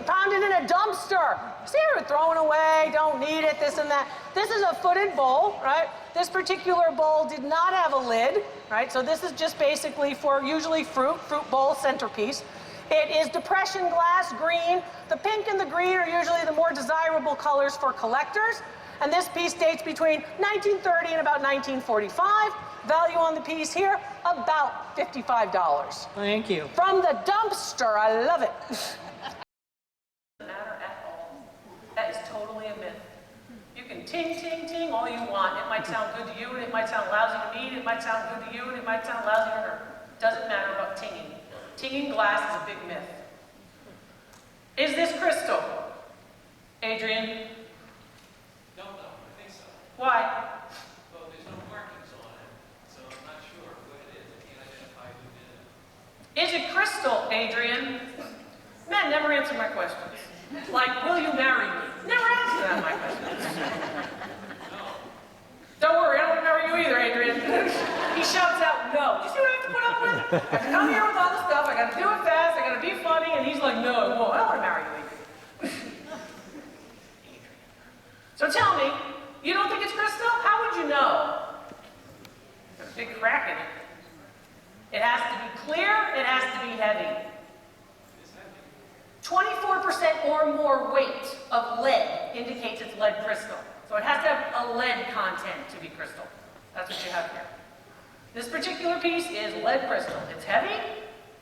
Found it in a dumpster. See, you're throwing away, don't need it, this and that. This is a footed bowl, right? This particular bowl did not have a lid, right? So this is just basically for usually fruit bowl centerpiece. It is depression glass, green. The pink and the green are usually the more desirable colors for collectors. And this piece dates between 1930 and about 1945. Value on the piece here, about $55. Thank you. From the dumpster, I love it. Matter at all. That is totally a myth. You can ting, ting, ting all you want. It might sound good to you, and it might sound lousy to me, and it might sound good to you, and it might sound lousy to her. Doesn't matter about tinging. Tinging glass is a big myth. Is this crystal? Adrian? Don't know. I think so. Why? Well, there's no markings on it, so I'm not sure what it is. I can't identify who did it. Is it crystal, Adrian? Men never answer my questions. Like, will you marry me? Never answer that my questions. No. Don't worry, I don't want to marry you either, Adrian. He shouts out, no. Do you see what I have to put up with? I have to come here with all this stuff, I gotta do it fast, I gotta be funny, and he's like, no, I don't want to marry you, Adrian. So tell me, you don't think it's crystal? How would you know? There's a big crack in it. It has to be clear, it has to be heavy. 24% or more weight of lead indicates it's lead crystal. So it has to have a lead content to be crystal. That's what you have here. This particular piece is lead crystal. It's heavy,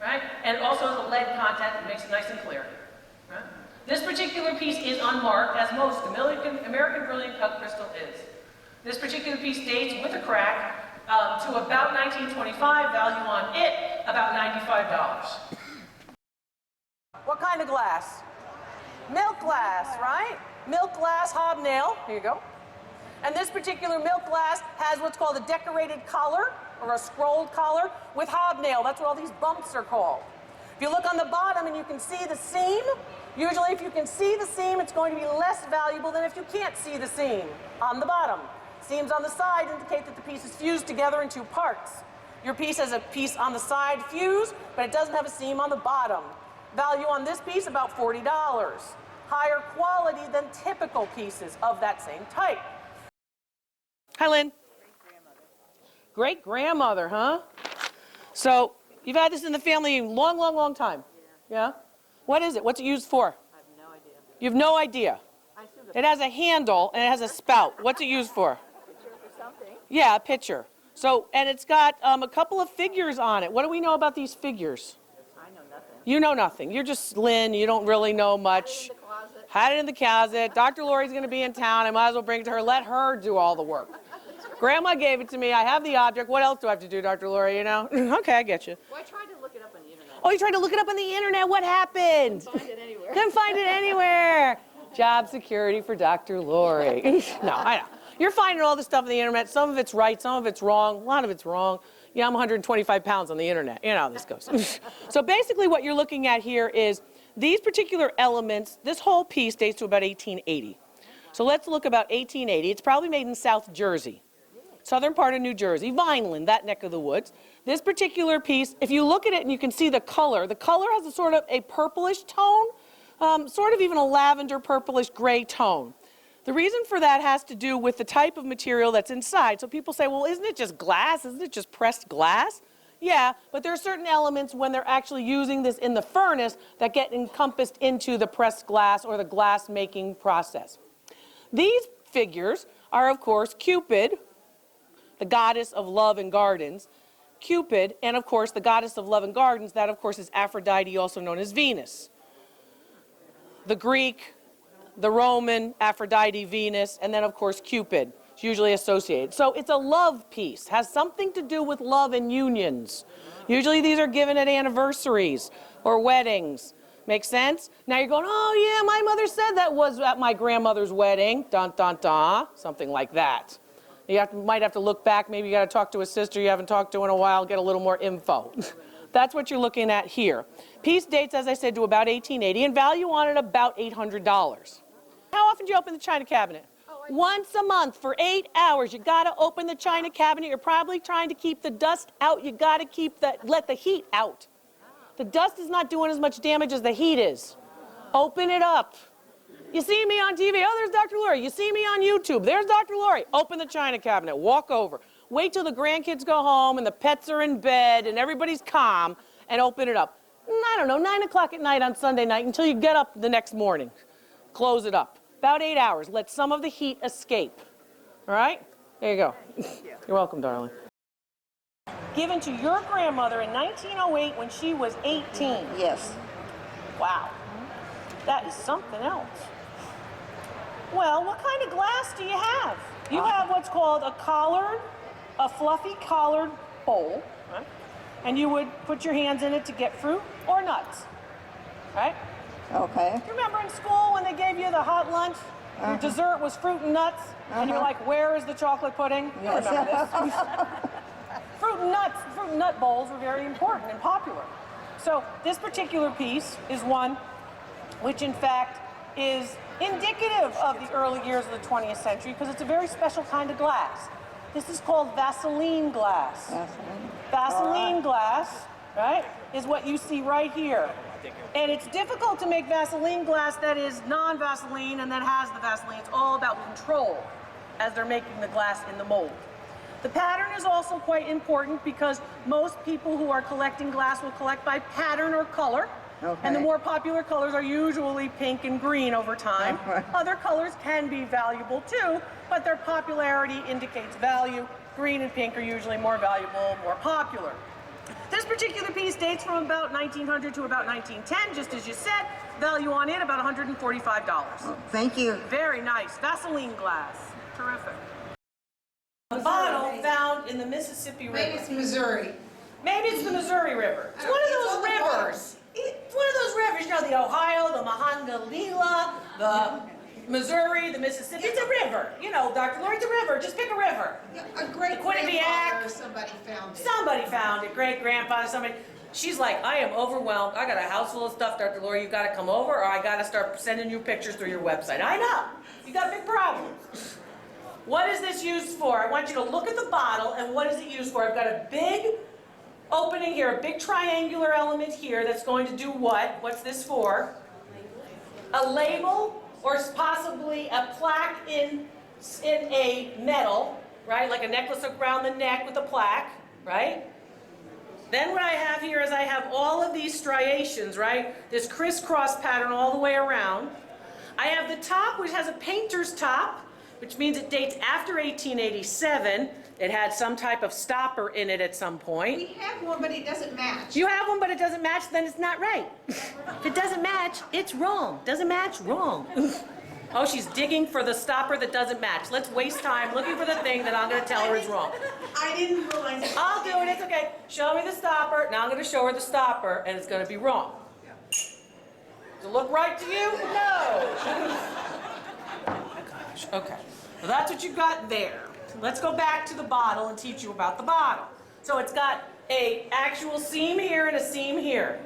right? And it also has a lead content that makes it nice and clear. Right? This particular piece is unmarked, as most American Brilliant Cut crystal is. This particular piece dates with a crack to about 1925, value on it about $95. What kind of glass? Milk glass, right? Milk glass hobnail. Here you go. And this particular milk glass has what's called a decorated collar, or a scrolled collar, with hobnail. That's what all these bumps are called. If you look on the bottom and you can see the seam, usually if you can see the seam, it's going to be less valuable than if you can't see the seam on the bottom. Seams on the side indicate that the piece is fused together in two parts. Your piece has a piece on the side fused, but it doesn't have a seam on the bottom. Value on this piece, about $40. Higher quality than typical pieces of that same type. Hi, Lynn. Great-grandmother, huh? So, you've had this in the family a long, long, long time. Yeah? What is it? What's it used for? I have no idea. You have no idea? It has a handle and it has a spout. What's it used for? A picture for something. Yeah, a pitcher. So, and it's got a couple of figures on it. What do we know about these figures? I know nothing. You know nothing. You're just Lynn. You don't really know much. Had it in the closet. Dr. Lori's going to be in town. I might as well bring it to her. Let her do all the work. Grandma gave it to me. I have the object. What else do I have to do, Dr. Lori? You know? Okay, I get you. Well, I tried to look it up on the internet. Oh, you tried to look it up on the internet. What happened? Couldn't find it anywhere. Couldn't find it anywhere. Job security for Dr. Lori. No, I know. You're finding all this stuff on the internet. Some of it's right, some of it's wrong. A lot of it's wrong. Yeah, I'm 125 pounds on the internet. You know how this goes. So basically what you're looking at here is these particular elements, this whole piece dates to about 1880. So let's look about 1880. It's probably made in South Jersey, southern part of New Jersey, Vineland, that neck of the woods. This particular piece, if you look at it and you can see the color has a sort of a purplish tone, sort of even a lavender purplish gray tone. The reason for that has to do with the type of material that's inside. So people say, well, isn't it just glass? Isn't it just pressed glass? Yeah, but there are certain elements when they're actually using this in the furnace that get encompassed into the pressed glass or the glass making process. These figures are, of course, Cupid, the goddess of love and gardens, Cupid, and of course the goddess of love and gardens, that of course is Aphrodite, also known as Venus. The Greek, the Roman, Aphrodite, Venus, and then of course Cupid. It's usually associated. So it's a love piece, has something to do with love and unions. Usually these are given at anniversaries or weddings. Make sense? Now you're going, oh yeah, my mother said that was at my grandmother's wedding, dun dun dun, something like that. You might have to look back, maybe you got to talk to a sister you haven't talked to in a while, get a little more info. That's what you're looking at here. Piece dates, as I said, to about 1880, and value on it about $800. How often do you open the china cabinet? Once a month for 8 hours. You got to open the china cabinet. You're probably trying to keep the dust out. You got to let the heat out. The dust is not doing as much damage as the heat is. Open it up. You see me on TV, oh, there's Dr. Lori. You see me on YouTube, there's Dr. Lori. Open the china cabinet, walk over. Wait till the grandkids go home and the pets are in bed and everybody's calm, and open it up. I don't know, 9 o'clock at night on Sunday night until you get up the next morning. Close it up. About 8 hours. Let some of the heat escape. All right? There you go. You're welcome, darling. Given to your grandmother in 1908 when she was 18. Yes. Wow. That is something else. Well, what kind of glass do you have? You have what's called a fluffy collared bowl, right? And you would put your hands in it to get fruit or nuts, right? Okay. You remember in school when they gave you the hot lunch? Your dessert was fruit and nuts, and you're like, where is the chocolate pudding? You Yes. remember this. Fruit and nut bowls were very important and popular. So this particular piece is one which in fact is indicative of the early years of the 20th century because it's a very special kind of glass. This is called Vaseline glass. Vaseline glass, right, is what you see right here. And it's difficult to make Vaseline glass that is non-Vaseline and that has the Vaseline. It's all about control as they're making the glass in the mold. The pattern is also quite important because most people who are collecting glass will collect by pattern or color. Okay. And the more popular colors are usually pink and green over time. Other colors can be valuable too, but their popularity indicates value. Green and pink are usually more valuable, more popular. This particular piece dates from about 1900 to about 1910, just as you said. Value on it about $145. Oh, thank you. Very nice. Vaseline glass. Terrific. A bottle found in the Mississippi River. Maybe it's Missouri. Maybe it's the Missouri River. It's one of It's on those the bottom. rivers. It's one of those rivers, you know, the Ohio, the Monongahela, the Missouri, the Mississippi. It's a river. You know, Dr. Lori, it's a river. Just pick a river. A great Quinnipiac. grandfather or somebody found it. Somebody found it, great-grandfather, somebody. She's like, I am overwhelmed. I got a house full of stuff, Dr. Lori. You got to come over or I got to start sending you pictures through your website. I know. You got big problems. What is this used for? I want you to look at the bottle and what is it used for? I've got a big opening here, a big triangular element here that's going to do what? What's this for? A label or possibly a plaque in a metal, right? Like a necklace around the neck with a plaque, right? Then what I have here is I have all of these striations, right? This crisscross pattern all the way around. I have the top, which has a painter's top, which means it dates after 1887. It had some type of stopper in it at some point. We have one, but it doesn't match. You have one, but it doesn't match, then it's not right. If it doesn't match, it's wrong. Doesn't match, wrong. Oh, she's digging for the stopper that doesn't match. Let's waste time looking for the thing that I'm going to tell her is wrong. I didn't realize it. I'll do it, it's okay. Show me the stopper. Now I'm going to show her the stopper, and it's going to be wrong. Does it look right to you? No. Oh, gosh. Okay. So that's what you got there. Let's go back to the bottle and teach you about the bottle. So it's got an actual seam here and a seam here.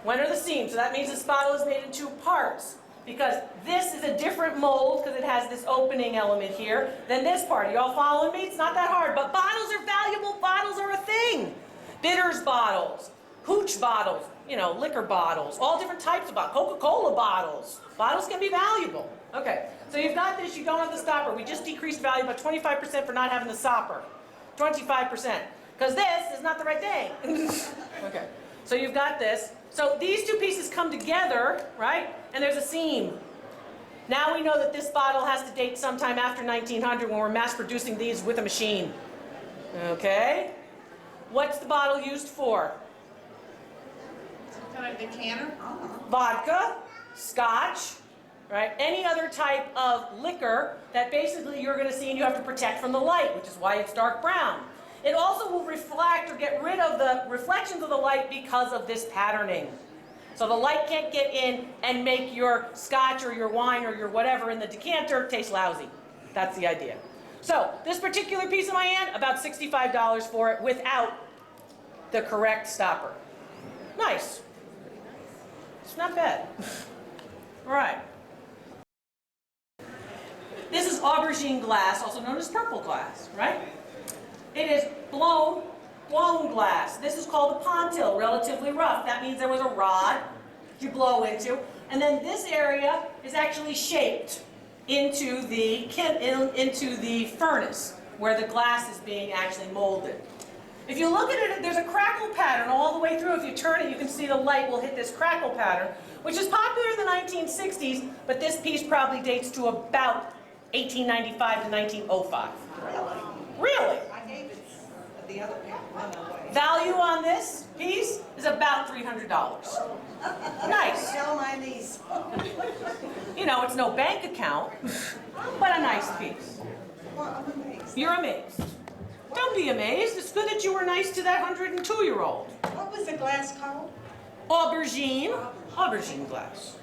When are the seams? So that means this bottle is made in two parts. Because this is a different mold because it has this opening element here than this part. Are you all following me? It's not that hard. But bottles are valuable. Bottles are a thing. Bitters bottles, hooch bottles, you know, liquor bottles, all different types of bottles, Coca-Cola bottles. Bottles can be valuable. Okay, so you've got this, you don't have the stopper. We just decreased value by 25% for not having the stopper. 25%. Because this is not the right thing. Okay, so you've got this. So these two pieces come together, right? And there's a seam. Now we know that this bottle has to date sometime after 1900 when we're mass producing these with a machine. Okay? What's the bottle used for? Kind of decanter? Vodka, scotch, right? Any other type of liquor that basically you're going to see and you have to protect from the light, which is why it's dark brown. It also will reflect or get rid of the reflections of the light because of this patterning. So the light can't get in and make your scotch or your wine or your whatever in the decanter taste lousy. That's the idea. So this particular piece in my hand, about $65 for it without the correct stopper. Nice. It's not bad. All right. This is Augustine Glass, also known as purple glass, right? It is blown glass. This is called a pontil, relatively rough. That means there was a rod you blow into. And then this area is actually shaped into the furnace where the glass is being actually molded. If you look at it, there's a crackle pattern all the way through. If you turn it, you can see the light will hit this crackle pattern, which is popular in the 1960s, but this piece probably dates to about 1895 to 1905. Really? I gave it the other one away. Value on this piece is about $300. Nice. Tell my niece. You know, it's no bank account, but a nice piece. Well, I'm amazed. You're amazed. Don't be amazed. It's good that you were nice to that 102-year-old. What was the glass called? Aubergine glass.